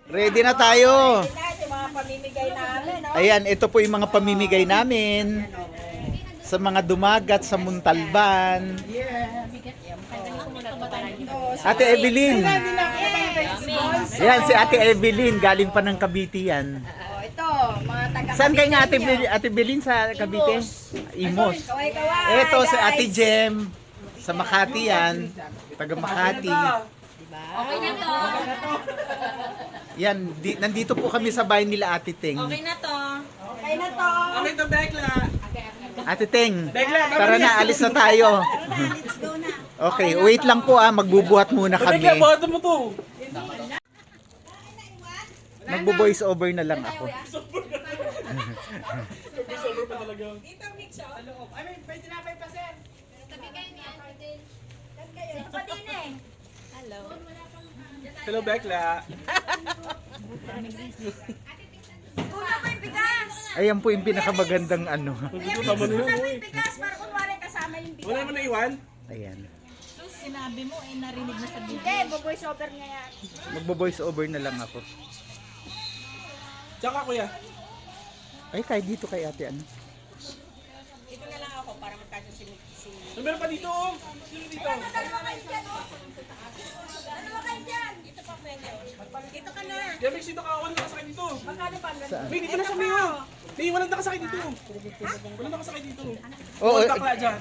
Ready na tayo. Yung mga pamimigay namin, no? Ayan, ito po yung mga pamimigay namin sa mga dumagat sa Muntalban. Ate Evelyn. Yan, si Ate Evelyn. Galing pa ng Cavite yan. Oh, ito, mga taga Saan kayo nga Ate Evelyn sa Cavite? Imos. Kaway-kaway. Ito si Ate Jem. Sa Makati yan. Taga Makati. Okay na to. Yan, nandito po kami sa bahay nila Ate Teng. Okay na to. Okay na to. Okay to, Bekla. Ate Teng, Bekla, tara na, alis na tayo. Let's go na. Okay, wait lang po magbubuhat muna kami. Bekla, bato mo to. Magbo-voice over na lang ako. Dito, mix, oh. I mean, pwede na pa yung pasen. Sino pa din eh? Hello, Bekla. Una pa yung bigas. Ayan po yung pinakamagandang ano. Gusto naman Una yun. pa yung bigas, para kunwari kasama yung bigas. Wala mo na iwan? Ayan. Sinabi mo, narinig mo sa Hindi, bo-voice over niya yan. Magbo-voice over na lang ako. Tsaka, kuya. Ay, kahit dito kay ate ano. Dito na lang ako para magkasya si... Meron pa dito, oh. Sino dito? Dalawa kayo dyan, oh. Dalawa kayo dyan. Dito pa, pwede, oh. Dito ka na. Demix, dito ka. Walang nakasakay dito. Magkano pa? May, dito na sa Mayo. May, walang nakasakay dito. Walang nakasakay dito. Oo, Walang bakla dyan.